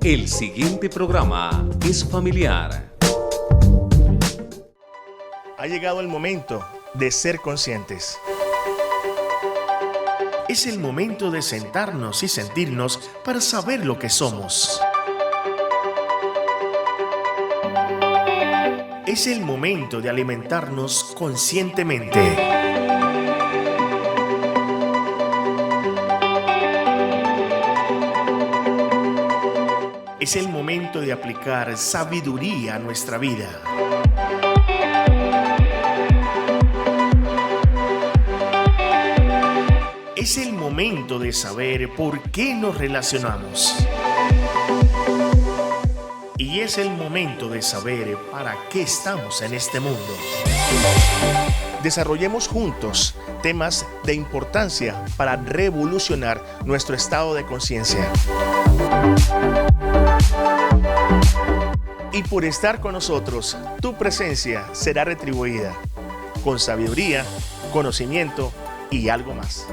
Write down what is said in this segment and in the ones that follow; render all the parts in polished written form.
El siguiente programa es familiar. Ha llegado el momento de ser conscientes. Es el momento de sentarnos y sentirnos para saber lo que somos. Es el momento de alimentarnos conscientemente. Es el momento de aplicar sabiduría a nuestra vida. Es el momento de saber por qué nos relacionamos. Y es el momento de saber para qué estamos en este mundo. Desarrollemos juntos temas de importancia para revolucionar nuestro estado de conciencia. Y por estar con nosotros, tu presencia será retribuida con sabiduría, conocimiento y algo más.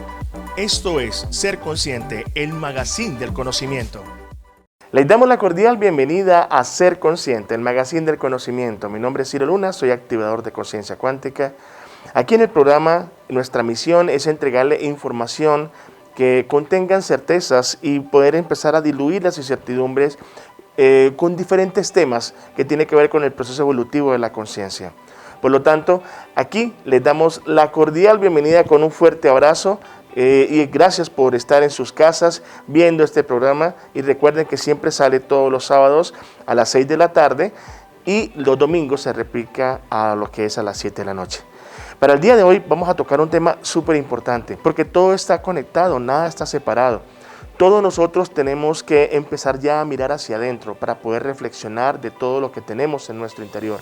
Esto es Ser Consciente, el magazine del conocimiento. Les damos la cordial bienvenida a Ser Consciente, el magazine del conocimiento. Mi nombre es Ciro Luna, soy activador de conciencia cuántica. Aquí en el programa, nuestra misión es entregarle información que contengan certezas y poder empezar a diluir las incertidumbres con diferentes temas que tienen que ver con el proceso evolutivo de la conciencia. Por lo tanto, aquí les damos la cordial bienvenida con un fuerte abrazo y gracias por estar en sus casas viendo este programa. Y recuerden que siempre sale todos los sábados a las 6 de la tarde y los domingos se replica a lo que es a las 7 de la noche. Para el día de hoy vamos a tocar un tema súper importante porque todo está conectado, nada está separado. Todos nosotros tenemos que empezar ya a mirar hacia adentro para poder reflexionar de todo lo que tenemos en nuestro interior.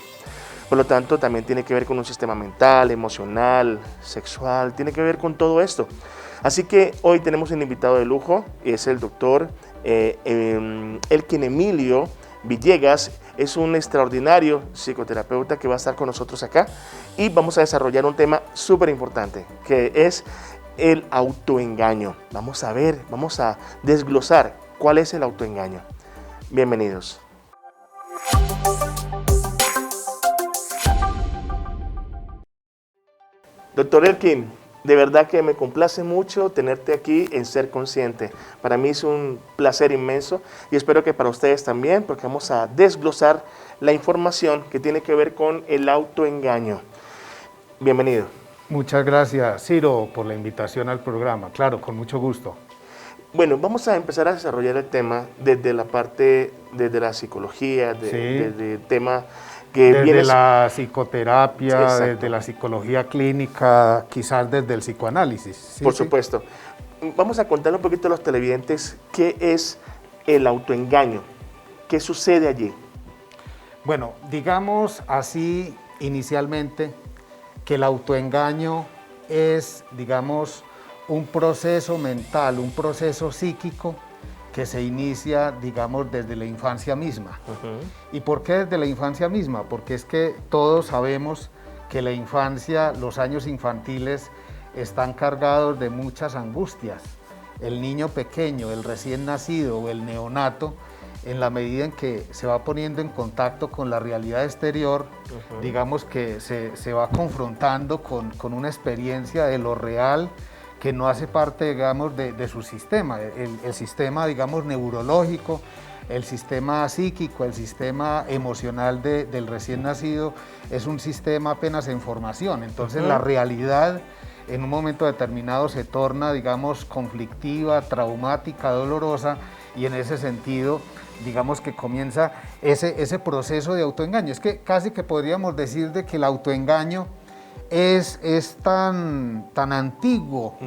Por lo tanto, también tiene que ver con un sistema mental, emocional, sexual, tiene que ver con todo esto. Así que hoy tenemos un invitado de lujo, es el doctor Elkin Emilio Villegas. Es un extraordinario psicoterapeuta que va a estar con nosotros acá y vamos a desarrollar un tema súper importante, que es el autoengaño. Vamos a ver, vamos a desglosar cuál es el autoengaño. Bienvenidos. Doctor Elkin, de verdad que me complace mucho tenerte aquí en Ser Consciente. Para mí es un placer inmenso y espero que para ustedes también, porque vamos a desglosar la información que tiene que ver con el autoengaño. Bienvenido. Muchas gracias, Ciro, por la invitación al programa. Claro, con mucho gusto. Bueno, vamos a empezar a desarrollar el tema desde la parte, desde la psicología, desde el tema que desde viene... la psicoterapia, Exacto. desde la psicología clínica, quizás desde el psicoanálisis. ¿Sí? Por supuesto. Vamos a contarle un poquito a los televidentes qué es el autoengaño, qué sucede allí. Bueno, digamos así inicialmente que el autoengaño es, digamos, un proceso mental, un proceso psíquico que se inicia, digamos, desde la infancia misma. ¿Y por qué desde la infancia misma? Porque es que todos sabemos que la infancia, los años infantiles, están cargados de muchas angustias. El niño pequeño, el recién nacido o el neonato, en la medida en que se va poniendo en contacto con la realidad exterior, digamos que se va confrontando con una experiencia de lo real que no hace parte, digamos, de su sistema, el sistema, digamos, neurológico, el sistema psíquico, el sistema emocional del recién nacido es un sistema apenas en formación. Entonces la realidad en un momento determinado se torna, digamos, conflictiva, traumática, dolorosa, y en ese sentido, digamos que comienza ese proceso de autoengaño. Es que casi que podríamos decir de que el autoengaño es tan antiguo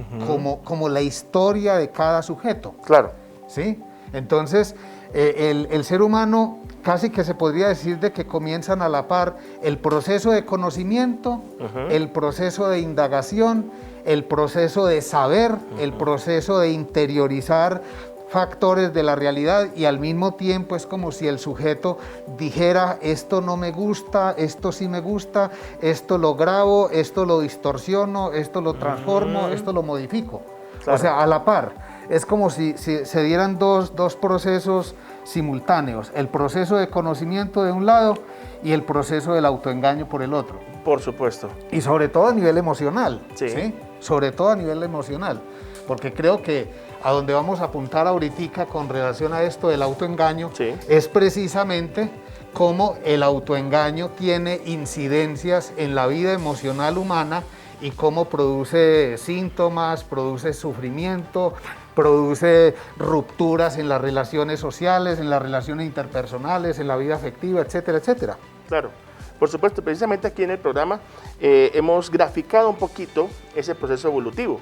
como la historia de cada sujeto. Claro. ¿Sí? Entonces, el ser humano casi que se podría decir de que comienzan a la par el proceso de conocimiento, el proceso de indagación, el proceso de saber, el proceso de interiorizar factores de la realidad, y al mismo tiempo es como si el sujeto dijera: esto no me gusta, esto sí me gusta, esto lo grabo, esto lo distorsiono, esto lo transformo, esto lo modifico. Claro. O sea, a la par. es como si se dieran dos procesos simultáneos, el proceso de conocimiento de un lado y el proceso del autoengaño por el otro. Por supuesto. Y sobre todo a nivel emocional, Sí. ¿sí? Sobre todo a nivel emocional, porque creo que a donde vamos a apuntar ahorita con relación a esto del autoengaño Sí. es precisamente cómo el autoengaño tiene incidencias en la vida emocional humana y cómo produce síntomas, produce sufrimiento, produce rupturas en las relaciones sociales, en las relaciones interpersonales, en la vida afectiva, etcétera, etcétera. Claro, por supuesto, precisamente aquí en el programa hemos graficado un poquito ese proceso evolutivo,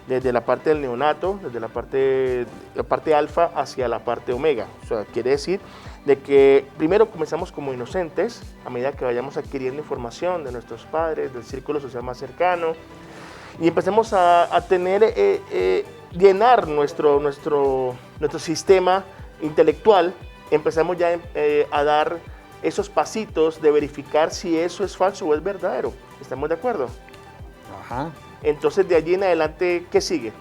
desde la parte del neonato, desde la parte alfa hacia la parte omega. O sea, quiere decir de que primero comenzamos como inocentes, a medida que vayamos adquiriendo información de nuestros padres, del círculo social más cercano, y empecemos a tener, llenar nuestro sistema intelectual, empezamos ya a dar esos pasitos de verificar si eso es falso o es verdadero. ¿Estamos de acuerdo? Ajá. Entonces, de allí en adelante, ¿qué sigue?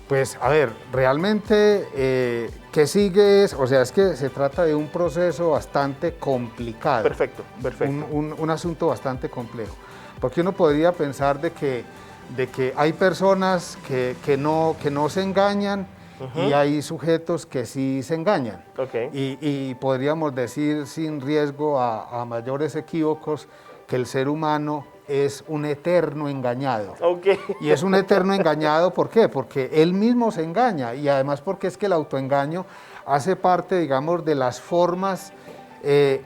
Pues, a ver, realmente, ¿qué sigue? O sea, es que se trata de un proceso bastante complicado. Perfecto, perfecto. Un asunto bastante complejo. Porque uno podría pensar de que hay personas que no se engañan y hay sujetos que sí se engañan. Okay. Y podríamos decir sin riesgo a mayores equívocos que el ser humano es un eterno engañado. Okay. Y es un eterno engañado, ¿por qué? Porque él mismo se engaña y además porque es que el autoengaño hace parte, digamos, de las formas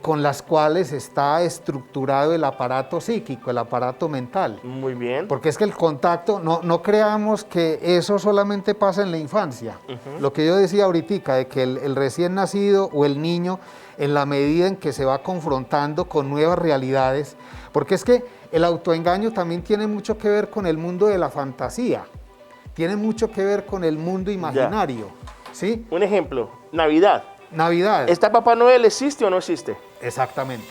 con las cuales está estructurado el aparato psíquico, el aparato mental. Muy bien. Porque es que el contacto, no creamos que eso solamente pasa en la infancia. Lo que yo decía ahorita, de que el recién nacido o el niño, en la medida en que se va confrontando con nuevas realidades, porque es que el autoengaño también tiene mucho que ver con el mundo de la fantasía, tiene mucho que ver con el mundo imaginario, ¿sí? Un ejemplo, Navidad. Navidad. ¿Esta Papá Noel existe o no existe? Exactamente.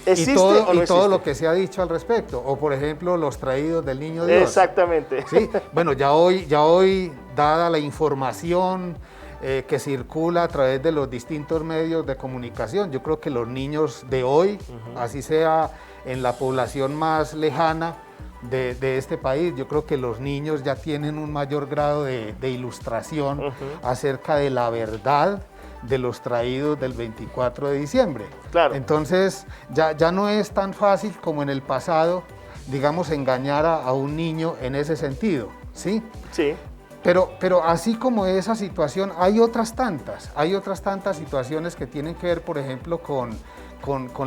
¿Existe y todo, o no y existe? todo lo que se ha dicho al respecto, o por ejemplo los traídos del Niño Dios. Exactamente. ¿Sí? Bueno, ya hoy, dada la información que circula a través de los distintos medios de comunicación, yo creo que los niños de hoy, así sea en la población más lejana de este país, yo creo que los niños ya tienen un mayor grado de ilustración acerca de la verdad de los traídos del 24 de diciembre. Claro. Entonces, ya no es tan fácil como en el pasado, digamos, engañar a un niño en ese sentido, ¿sí? Sí. Pero así como esa situación, hay otras tantas situaciones que tienen que ver, por ejemplo, con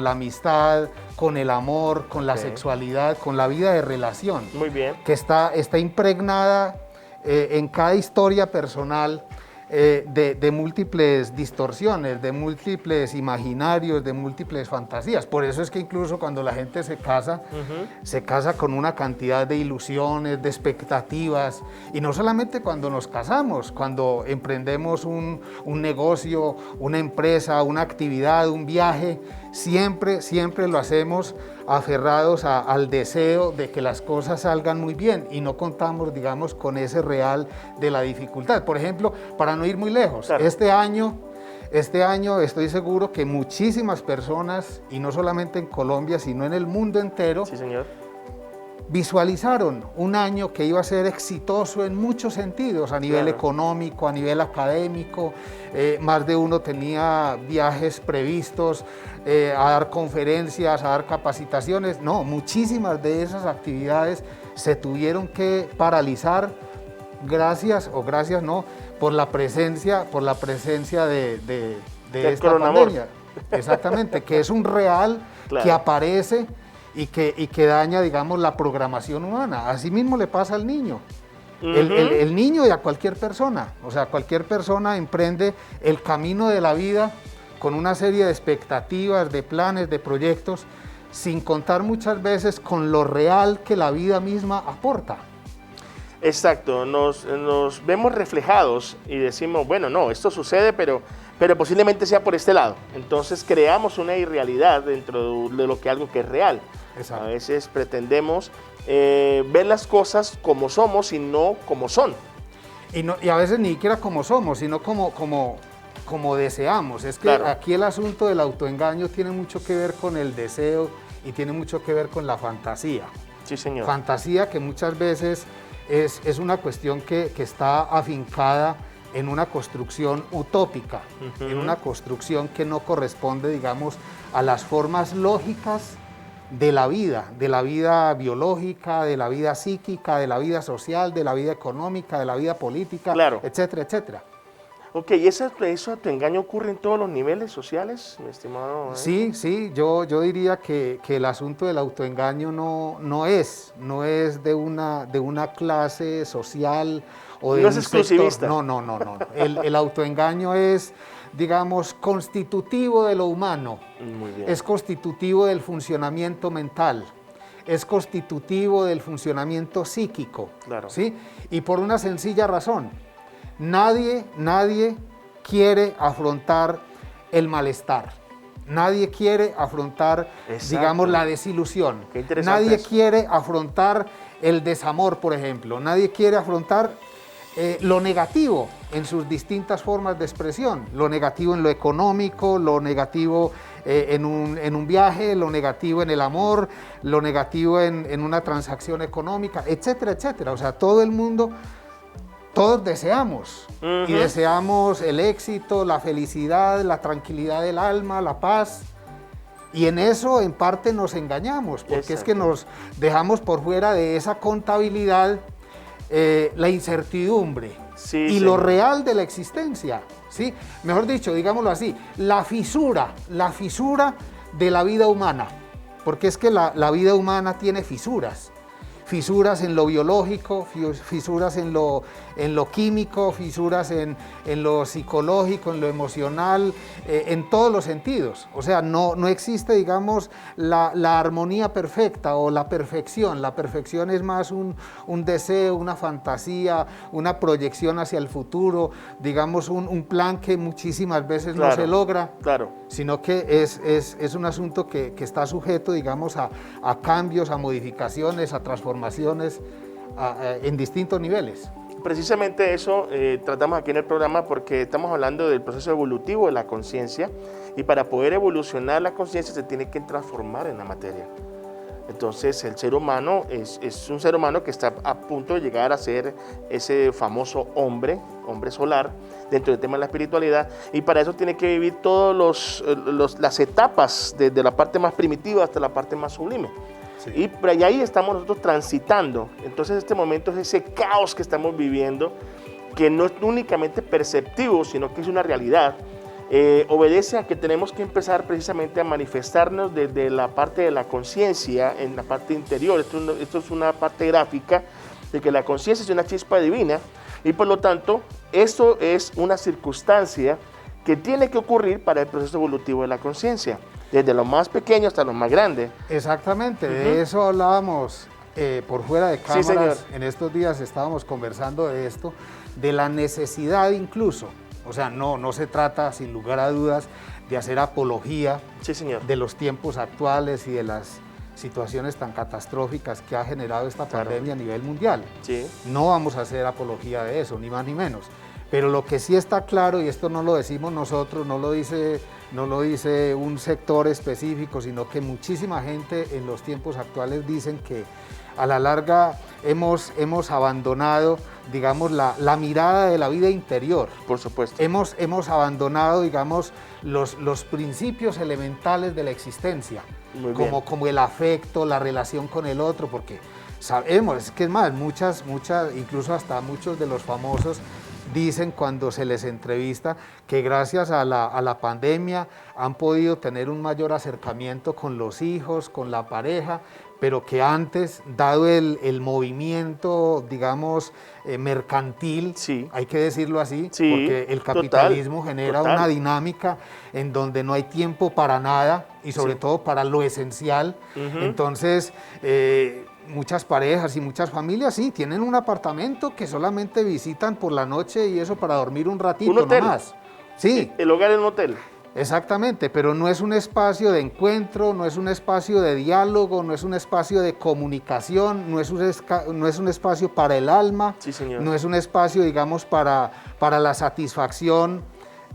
la amistad, con el amor, con la sexualidad, con la vida de relación. Muy bien. Que está impregnada en cada historia personal de múltiples distorsiones, de múltiples imaginarios, de múltiples fantasías. Por eso es que incluso cuando la gente se casa con una cantidad de ilusiones, de expectativas, y no solamente cuando nos casamos, cuando emprendemos un negocio, una empresa, una actividad, un viaje, siempre lo hacemos aferrados al deseo de que las cosas salgan muy bien y no contamos, digamos, con ese real de la dificultad. Por ejemplo, para no ir muy lejos, claro. Este año estoy seguro que muchísimas personas, y no solamente en Colombia, sino en el mundo entero, Sí, señor. visualizaron un año que iba a ser exitoso en muchos sentidos, a nivel económico, a nivel académico. Más de uno tenía viajes previstos, a dar conferencias, a dar capacitaciones. No, muchísimas de esas actividades se tuvieron que paralizar por la presencia de esta pandemia. Exactamente, que es un real que aparece y que daña, digamos, la programación humana. Así mismo le pasa al niño. El niño y a cualquier persona. O sea, cualquier persona emprende el camino de la vida con una serie de expectativas, de planes, de proyectos, sin contar muchas veces con lo real que la vida misma aporta. Exacto, nos vemos reflejados y decimos, bueno, no, esto sucede, pero posiblemente sea por este lado. Entonces creamos una irrealidad dentro de algo que es real. Exacto. A veces pretendemos ver las cosas como somos y no como son. y a veces ni siquiera como somos, sino como deseamos. Es que Claro. aquí el asunto del autoengaño tiene mucho que ver con el deseo y tiene mucho que ver con la fantasía. Sí, señor. Fantasía que muchas veces es una cuestión que está afincada en una construcción utópica, en una construcción que no corresponde, digamos, a las formas lógicas de la vida biológica, de la vida psíquica, de la vida social, de la vida económica, de la vida política, Claro. etcétera, etcétera. Ok, ¿y eso autoengaño ocurre en todos los niveles sociales, mi estimado? Sí, sí, yo diría que el asunto del autoengaño no es de una clase social o de No es un exclusivista. sector. No. El autoengaño es, digamos, constitutivo de lo humano, Muy bien. es constitutivo del funcionamiento mental, es constitutivo del funcionamiento psíquico, Claro. ¿sí? Y por una sencilla razón, nadie quiere afrontar el malestar. Nadie quiere afrontar, Exacto. digamos, la desilusión. Qué interesante Nadie eso. quiere afrontar el desamor, por ejemplo. Nadie quiere afrontar lo negativo en sus distintas formas de expresión. Lo negativo en lo económico, lo negativo en un viaje, lo negativo en el amor, lo negativo en una transacción económica, etcétera, etcétera. O sea, todo el mundo... Todos deseamos, y deseamos el éxito, la felicidad, la tranquilidad del alma, la paz, y en eso en parte nos engañamos, porque es que Exacto. nos dejamos por fuera de esa contabilidad la incertidumbre Sí, y señor. lo real de la existencia, ¿sí? Mejor dicho, digámoslo así, la fisura de la vida humana, porque es que la vida humana tiene fisuras. Fisuras en lo biológico, fisuras en lo químico, fisuras en lo psicológico, en lo emocional, en todos los sentidos. O sea, no existe, digamos, la armonía perfecta o la perfección. La perfección es más un deseo, una fantasía, una proyección hacia el futuro, digamos, un plan que muchísimas veces no se logra. Claro. Sino que es un asunto que está sujeto, digamos, a cambios, a modificaciones, a transformaciones en distintos niveles. Precisamente eso tratamos aquí en el programa porque estamos hablando del proceso evolutivo de la conciencia y para poder evolucionar la conciencia se tiene que transformar en la materia. Entonces el ser humano es un ser humano que está a punto de llegar a ser ese famoso hombre solar dentro del tema de la espiritualidad y para eso tiene que vivir todas las etapas desde la parte más primitiva hasta la parte más sublime. Sí. Y ahí estamos nosotros transitando. Entonces este momento es ese caos que estamos viviendo que no es únicamente perceptivo sino que es una realidad. Obedece a que tenemos que empezar precisamente a manifestarnos desde la parte de la conciencia, en la parte interior. Esto es una parte gráfica de que la conciencia es una chispa divina y por lo tanto esto es una circunstancia que tiene que ocurrir para el proceso evolutivo de la conciencia, desde lo más pequeño hasta lo más grande. Exactamente, de eso hablábamos por fuera de cámaras. Sí, señor. En estos días estábamos conversando de esto, de la necesidad incluso. O sea, no se trata, sin lugar a dudas, de hacer apología Sí, señor. de los tiempos actuales y de las situaciones tan catastróficas que ha generado esta pandemia a nivel mundial. Sí. No vamos a hacer apología de eso, ni más ni menos. Pero lo que sí está claro, y esto no lo decimos nosotros, no lo dice un sector específico, sino que muchísima gente en los tiempos actuales dicen que a la larga hemos abandonado, digamos, la mirada de la vida interior. Por supuesto. Hemos abandonado, digamos, los principios elementales de la existencia, como el afecto, la relación con el otro, porque sabemos, es que es más, muchas, incluso hasta muchos de los famosos dicen cuando se les entrevista que gracias a la pandemia han podido tener un mayor acercamiento con los hijos, con la pareja, pero que antes, dado el movimiento, digamos, mercantil, sí. hay que decirlo así, sí, porque el capitalismo genera una dinámica en donde no hay tiempo para nada y sobre todo para lo esencial. Entonces, muchas parejas y muchas familias sí tienen un apartamento que solamente visitan por la noche y eso para dormir un ratito nomás. Sí. El hogar es un hotel. Exactamente, pero no es un espacio de encuentro, no es un espacio de diálogo, no es un espacio de comunicación, no es un espacio para el alma, Sí, señor. no es un espacio, digamos, para la satisfacción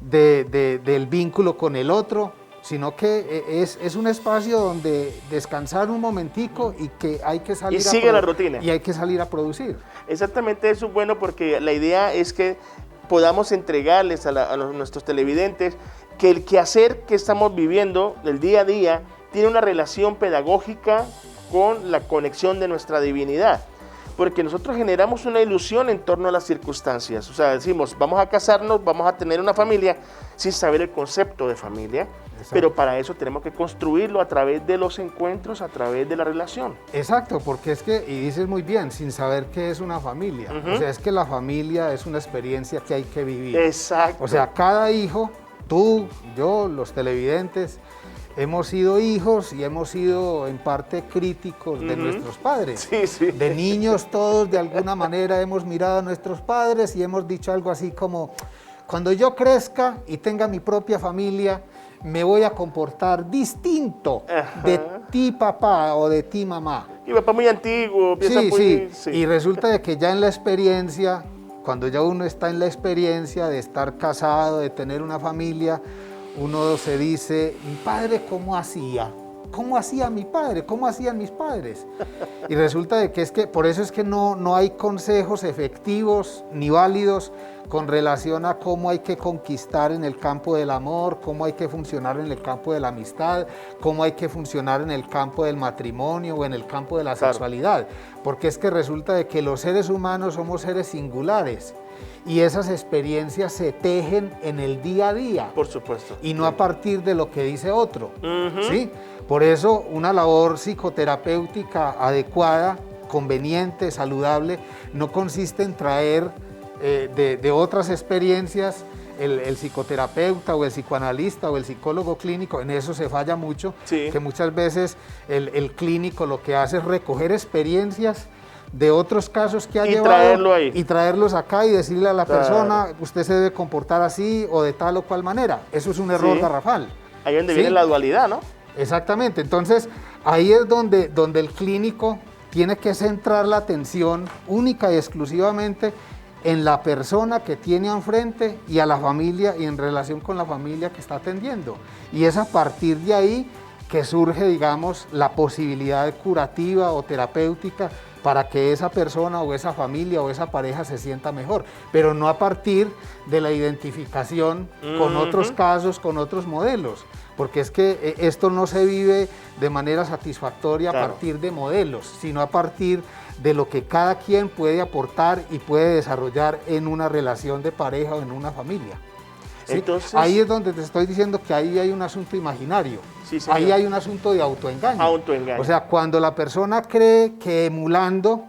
del vínculo con el otro, sino que es un espacio donde descansar un momentico y que hay que salir Y sigue la rutina. y hay que salir a producir. Exactamente, eso es bueno porque la idea es que podamos entregarles a nuestros televidentes que el quehacer que estamos viviendo del día a día tiene una relación pedagógica con la conexión de nuestra divinidad. Porque nosotros generamos una ilusión en torno a las circunstancias. O sea, decimos, vamos a casarnos, vamos a tener una familia, sin saber el concepto de familia. Exacto. Pero para eso tenemos que construirlo a través de los encuentros, a través de la relación. Exacto, porque es que, y dices muy bien, sin saber qué es una familia. O sea, es que la familia es una experiencia que hay que vivir. Exacto. O sea, cada hijo, tú, yo, los televidentes, hemos sido hijos y hemos sido en parte críticos de nuestros padres. Sí, sí. De niños todos de alguna manera hemos mirado a nuestros padres y hemos dicho algo así como, cuando yo crezca y tenga mi propia familia, me voy a comportar distinto de ti papá o de ti mamá. Y papá muy antiguo, piensa sí. Y resulta de que ya en la experiencia, cuando ya uno está en la experiencia de estar casado, de tener una familia, uno se dice, mi padre, ¿cómo hacía? ¿Cómo hacía mi padre? ¿Cómo hacían mis padres? Y resulta de que por eso es que no hay consejos efectivos ni válidos con relación a cómo hay que conquistar en el campo del amor, cómo hay que funcionar en el campo de la amistad, cómo hay que funcionar en el campo del matrimonio o en el campo de la sexualidad. Porque es que resulta de que los seres humanos somos seres singulares. Y esas experiencias se tejen en el día a día. Por supuesto. Y no a partir de lo que dice otro. ¿Sí? Por eso una labor psicoterapéutica adecuada, conveniente, saludable, no consiste en traer de otras experiencias el psicoterapeuta o el psicoanalista o el psicólogo clínico. En eso se falla mucho, que muchas veces el clínico lo que hace es recoger experiencias de otros casos que ha llevado y traerlos acá y decirle a la persona, usted se debe comportar así o de tal o cual manera. Eso es un error garrafal. Ahí es donde viene la dualidad, ¿no? Exactamente. Entonces, ahí es donde el clínico tiene que centrar la atención única y exclusivamente en la persona que tiene enfrente y a la familia y en relación con la familia que está atendiendo. Y es a partir de ahí que surge, digamos, la posibilidad curativa o terapéutica para que esa persona o esa familia o esa pareja se sienta mejor, pero no a partir de la identificación con otros casos, con otros modelos, porque es que esto no se vive de manera satisfactoria a partir de modelos, sino a partir de lo que cada quien puede aportar y puede desarrollar en una relación de pareja o en una familia. ¿Sí? Entonces, ahí es donde te estoy diciendo que ahí hay un asunto imaginario, ahí hay un asunto de autoengaño. O sea, cuando la persona cree que emulando,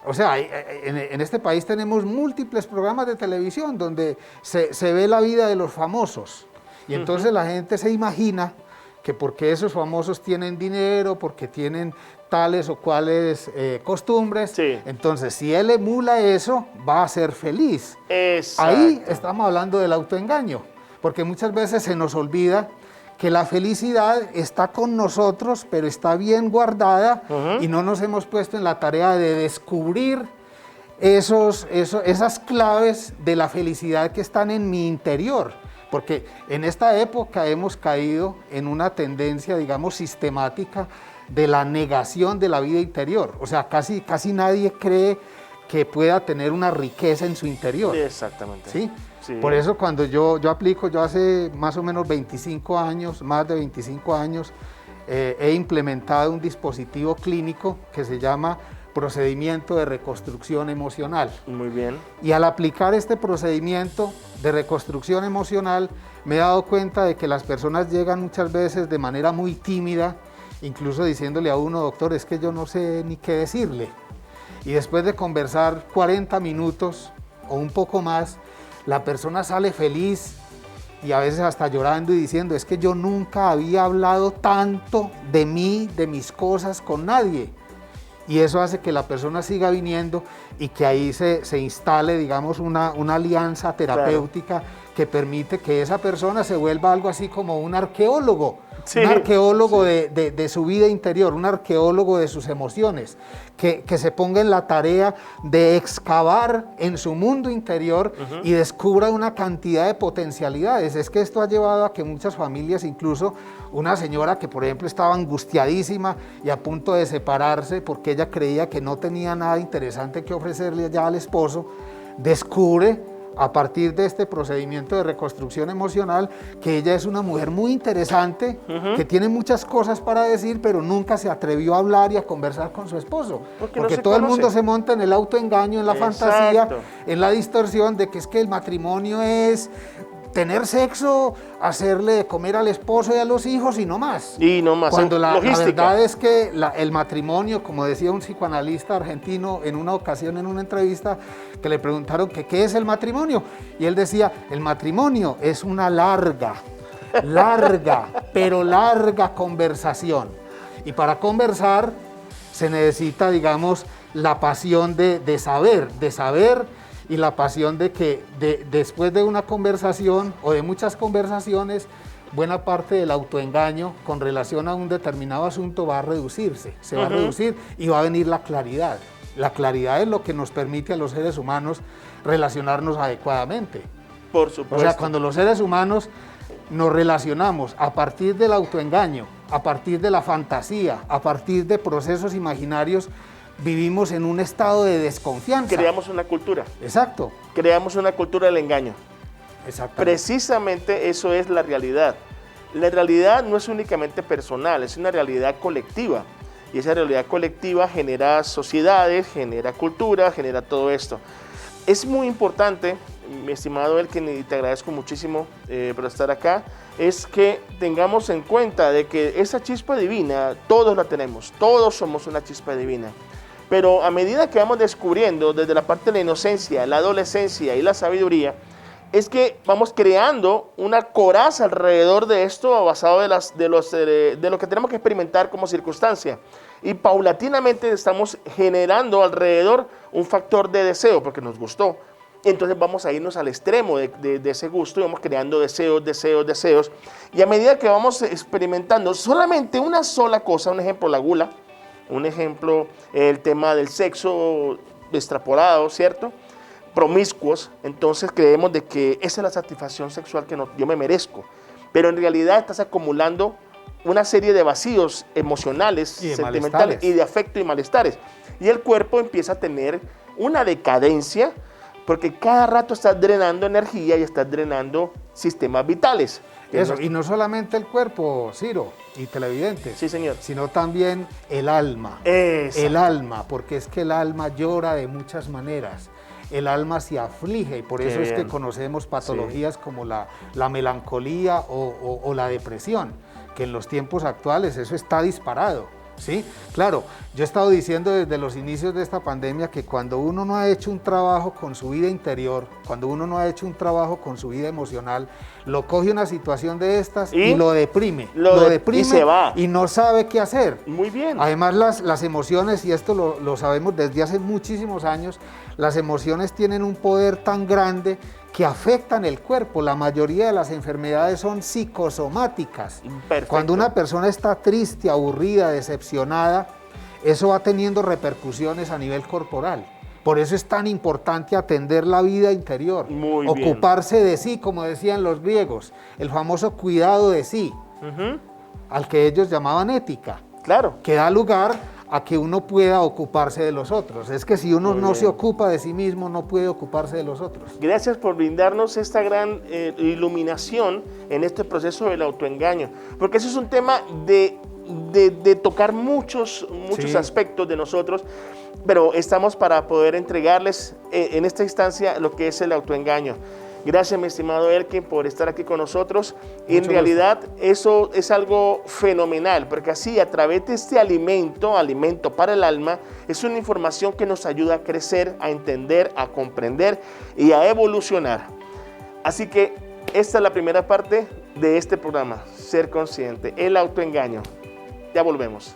o sea, en este país tenemos múltiples programas de televisión donde se ve la vida de los famosos y entonces la gente se imagina que porque esos famosos tienen dinero, porque tienen tales o cuales costumbres, entonces si él emula eso, va a ser feliz. Exacto. Ahí estamos hablando del autoengaño, porque muchas veces se nos olvida que la felicidad está con nosotros, pero está bien guardada y no nos hemos puesto en la tarea de descubrir esas claves de la felicidad que están en mi interior. Porque en esta época hemos caído en una tendencia, digamos, sistemática de la negación de la vida interior. O sea, casi nadie cree que pueda tener una riqueza en su interior. Exactamente. ¿Sí? Sí. Por eso cuando yo aplico, yo hace más o menos 25 años, más de 25 años, he implementado un dispositivo clínico que se llama procedimiento de reconstrucción emocional. Muy bien. Y al aplicar este procedimiento de reconstrucción emocional, me he dado cuenta de que las personas llegan muchas veces de manera muy tímida, incluso diciéndole a uno, doctor, es que yo no sé ni qué decirle. Y después de conversar 40 minutos o un poco más, la persona sale feliz y a veces hasta llorando y diciendo, es que yo nunca había hablado tanto de mí, de mis cosas con nadie. y eso hace que la persona siga viniendo y que ahí se instale, digamos, una alianza terapéutica que permite que esa persona se vuelva algo así como un arqueólogo. Sí, un arqueólogo de su vida interior, un arqueólogo de sus emociones, que se ponga en la tarea de excavar en su mundo interior y descubra una cantidad de potencialidades. Es que esto ha llevado a que muchas familias, incluso una señora que por ejemplo estaba angustiadísima y a punto de separarse porque ella creía que no tenía nada interesante que ofrecerle ya al esposo, descubre a partir de este procedimiento de reconstrucción emocional que ella es una mujer muy interesante, que tiene muchas cosas para decir, pero nunca se atrevió a hablar y a conversar con su esposo. Porque todo el mundo se monta en el autoengaño, en la fantasía, en la distorsión de que es que el matrimonio es tener sexo, hacerle de comer al esposo y a los hijos y no más. Y no más. Cuando la verdad es que el matrimonio, como decía un psicoanalista argentino en una ocasión en una entrevista, que le preguntaron que qué es el matrimonio, y él decía, el matrimonio es una larga, pero larga conversación. Y para conversar se necesita, digamos, la pasión de saber, y la pasión de que después de una conversación o de muchas conversaciones, buena parte del autoengaño con relación a un determinado asunto va a reducirse, se va a reducir y va a venir la claridad. La claridad es lo que nos permite a los seres humanos relacionarnos adecuadamente. Por supuesto. O sea, cuando los seres humanos nos relacionamos a partir del autoengaño, a partir de la fantasía, a partir de procesos imaginarios, vivimos en un estado de desconfianza. Creamos una cultura. Exacto. Creamos una cultura del engaño. Exactamente. Precisamente eso es la realidad. La realidad no es únicamente personal, es una realidad colectiva. Y esa realidad colectiva genera sociedades, genera cultura, genera todo esto. Es muy importante, mi estimado Elkin, y te agradezco muchísimo por estar acá, es que tengamos en cuenta de que esa chispa divina, todos la tenemos, todos somos una chispa divina. Pero a medida que vamos descubriendo desde la parte de la inocencia, la adolescencia y la sabiduría, es que vamos creando una coraza alrededor de esto basado de lo que tenemos que experimentar como circunstancia. Y paulatinamente estamos generando alrededor un factor de deseo porque nos gustó. Entonces vamos a irnos al extremo de ese gusto y vamos creando deseos. Y a medida que vamos experimentando solamente una sola cosa, un ejemplo, la gula, un ejemplo, el tema del sexo extrapolado, ¿cierto? Promiscuos, entonces creemos de que esa es la satisfacción sexual que yo me merezco. Pero en realidad estás acumulando una serie de vacíos emocionales, sentimentales y de afecto y malestares. Y el cuerpo empieza a tener una decadencia porque cada rato estás drenando energía y estás drenando sistemas vitales. Eso, y no solamente el cuerpo, Ciro y televidentes, sí, señor, sino también el alma. Exacto. El alma, porque es que el alma llora de muchas maneras. El alma se aflige y por eso es que conocemos patologías como la melancolía o la depresión, que en los tiempos actuales eso está disparado. ¿Sí? Claro, yo he estado diciendo desde los inicios de esta pandemia que cuando uno no ha hecho un trabajo con su vida interior, cuando uno no ha hecho un trabajo con su vida emocional, lo coge una situación de estas y lo deprime. Lo deprime y se va. Y no sabe qué hacer. Muy bien. Además las emociones, y esto lo sabemos desde hace muchísimos años, las emociones tienen un poder tan grande que afectan el cuerpo. La mayoría de las enfermedades son psicosomáticas. Perfecto. Cuando una persona está triste, aburrida, decepcionada, eso va teniendo repercusiones a nivel corporal. Por eso es tan importante atender la vida interior, ocuparse de sí, como decían los griegos, el famoso cuidado de sí, al que ellos llamaban ética, que da lugar a que uno pueda ocuparse de los otros. Es que si uno no se ocupa de sí mismo, no puede ocuparse de los otros. Gracias por brindarnos esta gran iluminación en este proceso del autoengaño, porque eso es un tema de tocar muchos aspectos de nosotros, pero estamos para poder entregarles en esta instancia lo que es el autoengaño. Gracias, mi estimado Elkin, por estar aquí con nosotros. Y en realidad eso es algo fenomenal, porque así a través de este alimento para el alma, es una información que nos ayuda a crecer, a entender, a comprender y a evolucionar. Así que esta es la primera parte de este programa, Ser Consciente, el autoengaño. Ya volvemos.